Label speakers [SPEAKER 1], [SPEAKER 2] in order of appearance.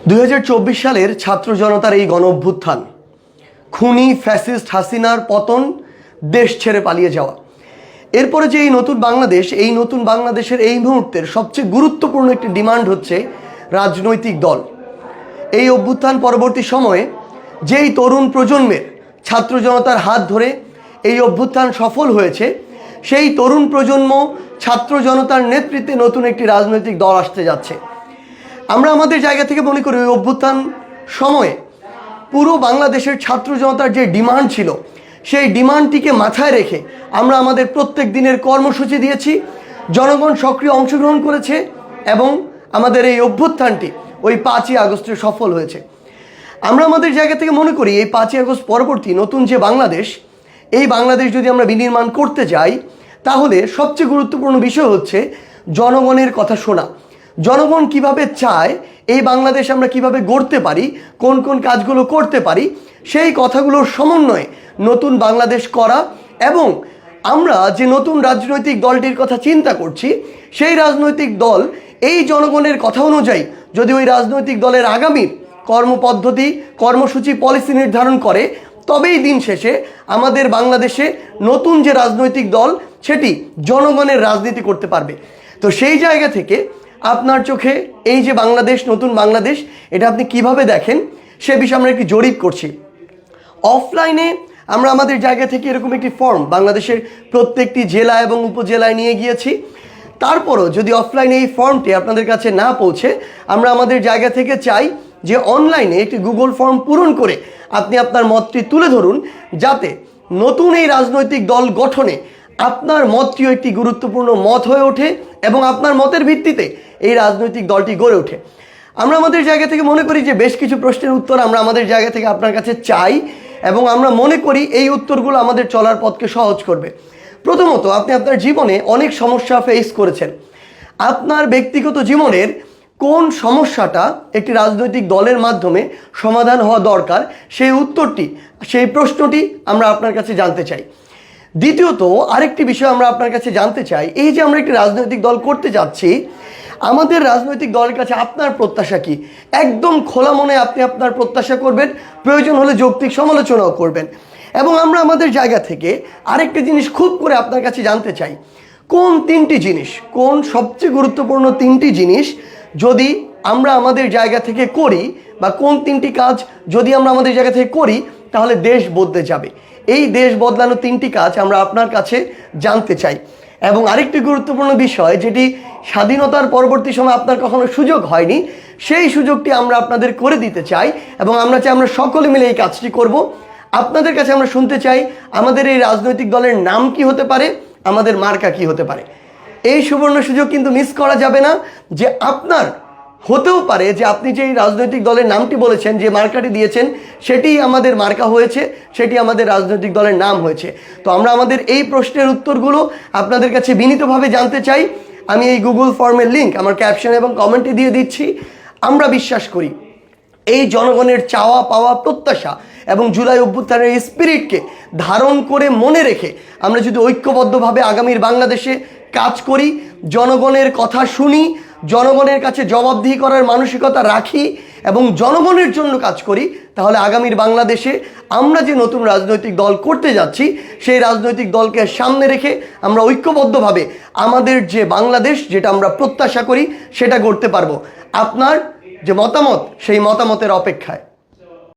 [SPEAKER 1] 2024 সালের ছাত্র জনতার এই গণ অভ্যুত্থান, খুনি ফ্যাসিস্ট হাসিনার পতন, দেশ ছেড়ে পালিয়ে যাওয়া, এরপরে যে এই নতুন বাংলাদেশ, এই নতুন বাংলাদেশের এই মুহূর্তের সবচেয়ে গুরুত্বপূর্ণ একটি ডিমান্ড হচ্ছে রাজনৈতিক দল। এই অভ্যুত্থান পরবর্তী সময়ে যেই তরুণ প্রজন্মের ছাত্র জনতার হাত ধরে এই অভ্যুত্থান সফল হয়েছে, সেই তরুণ প্রজন্ম ছাত্র জনতার নেতৃত্বে নতুন একটি রাজনৈতিক দল আসতে যাচ্ছে। আমরা আমাদের জায়গা থেকে মনে করি ওই অভ্যুত্থান সময়ে পুরো বাংলাদেশের ছাত্র জনতার যে ডিমান্ড ছিল, সেই ডিমান্ডটিকে মাথায় রেখে আমরা আমাদের প্রত্যেক দিনের কর্মসূচি দিয়েছি। জনগণ সক্রিয় অংশগ্রহণ করেছে এবং আমাদের এই অভ্যুত্থানটি ওই 5ই আগস্টে সফল হয়েছে। আমরা আমাদের জায়গা থেকে মনে করি এই 5ই আগস্ট পরবর্তী নতুন যে বাংলাদেশ, এই বাংলাদেশ যদি আমরা বিনির্মাণ করতে যাই, তাহলে সবচেয়ে গুরুত্বপূর্ণ বিষয় হচ্ছে জনগণের কথা শোনা। জনগণ কিভাবে চায় এই বাংলাদেশ আমরা কিভাবে গড়তে পারি, কোন কোন কাজগুলো করতে পারি, সেই কথাগুলোর সমন্বয়ে নতুন বাংলাদেশ করা। এবং আমরা যে নতুন রাজনৈতিক দলটির কথা চিন্তা করছি, সেই রাজনৈতিক দল এই জনগণের কথা অনুযায়ী যদি ওই রাজনৈতিক দলের আগামীর কর্মপদ্ধতি, কর্মসূচি, পলিসি নির্ধারণ করে, তবেই দিন শেষে আমাদের বাংলাদেশে নতুন যে রাজনৈতিক দল সেটি জনগণের রাজনীতি করতে পারবে। তো সেই জায়গা থেকে আপনার চোখে এই যে বাংলাদেশ, নতুন বাংলাদেশ, এটা আপনি কিভাবে দেখেন সে বিষয়ে আমরা একটি জরিপ করছি। অফলাইনে আমরা আমাদের জায়গা থেকে এরকম একটি ফর্ম বাংলাদেশের প্রত্যেকটি জেলা এবং উপজেলায় নিয়ে গিয়েছি। তারপরও যদি অফলাইনে এই ফর্মটি আপনাদের কাছে না পৌঁছে, আমরা আমাদের জায়গা থেকে চাই যে অনলাইনে একটি গুগল ফর্ম পূরণ করে আপনি আপনার মতটি তুলে ধরুন, যাতে নতুন এই রাজনৈতিক দল গঠনে আপনার মতটিও একটি গুরুত্বপূর্ণ মত হয়ে ওঠে এবং আপনার মতের ভিত্তিতে এই রাজনৈতিক দলটি গড়ে ওঠে। আমরা আমাদের জায়গা থেকে মনে করি যে বেশ কিছু প্রশ্নের উত্তর আমরা আমাদের জায়গা থেকে আপনার কাছে চাই এবং আমরা মনে করি এই উত্তরগুলো আমাদের চলার পথকে সহজ করবে। প্রথমত, আপনি আপনার জীবনে অনেক সমস্যা ফেস করেছেন। আপনার ব্যক্তিগত জীবনের কোন সমস্যাটা একটি রাজনৈতিক দলের মাধ্যমে সমাধান হওয়া দরকার, সেই উত্তরটি, সেই প্রশ্নটি আমরা আপনার কাছে জানতে চাই। দ্বিতীয়ত, আরেকটি বিষয় আমরা আপনার কাছে জানতে চাই, এই যে আমরা একটি রাজনৈতিক দল করতে যাচ্ছি, আমাদের রাজনৈতিক দলের কাছে আপনার প্রত্যাশা কি? একদম খোলা মনে আপনি আপনার প্রত্যাশা করবেন, প্রয়োজন হলে যৌক্তিক সমালোচনাও করবেন। এবং আমরা আমাদের জায়গা থেকে আরেকটি জিনিস খুব করে আপনার কাছে জানতে চাই, কোন 3টি জিনিস, কোন সবচেয়ে গুরুত্বপূর্ণ 3টি জিনিস যদি আমরা আমাদের জায়গা থেকে করি, বা কোন 3টি কাজ যদি আমরা আমাদের জায়গা থেকে করি, তাহলে দেশ বদলে যাবে। এই দেশ বদলানো 3টি কাজ আমরা আপনার কাছে জানতে চাই। এবং আরেকটি গুরুত্বপূর্ণ বিষয়, যেটি স্বাধীনতার পরবর্তী সময় আপনার কখনো সুযোগ হয়নি, সেই সুযোগটি আমরা আপনাদের করে দিতে চাই এবং আমরা চাই আমরা সকলে মিলে এই কাজটি করব। আপনাদের কাছে আমরা শুনতে চাই আমাদের এই রাজনৈতিক দলের নাম কি হতে পারে, আমাদের মার্কা কি হতে পারে। এই সুবর্ণ সুযোগ কিন্তু মিস করা যাবে না, যে আপনার হতেও পারে যে আপনি যে রাজনৈতিক দলের নামটি বলেছেন, যে মার্কাটি দিয়েছেন, সেটি আমাদের মার্কা হয়েছে, সেটি আমাদের রাজনৈতিক দলের নাম হয়েছে। তো আমরা আমাদের এই প্রশ্নের উত্তরগুলো আপনাদের কাছে বিনীতভাবে জানতে চাই। আমি এই গুগল ফর্মের লিঙ্ক আমার ক্যাপশন এবং কমেন্টে দিয়ে দিচ্ছি। আমরা বিশ্বাস করি এই জনগণের চাওয়া পাওয়া, প্রত্যাশা এবং জুলাই অভ্যুত্থানের এই স্পিরিটকে ধারণ করে মনে রেখে আমরা যদি ঐক্যবদ্ধভাবে আগামীর বাংলাদেশে কাজ করি, জনগণের কথা শুনি, জনগণের কাছে জবাবদিহি করার মানসিকতা রাখি এবং জনগণের জন্য কাজ করি, তাহলে আগামীর বাংলাদেশে আমরা যে নতুন রাজনৈতিক দল করতে যাচ্ছি, সেই রাজনৈতিক দলকে সামনে রেখে আমরা ঐক্যবদ্ধভাবে আমাদের যে বাংলাদেশ, যেটা আমরা প্রত্যাশা করি, সেটা গড়তে পারবো। আপনার যে মতামত, সেই মতামতের অপেক্ষায়।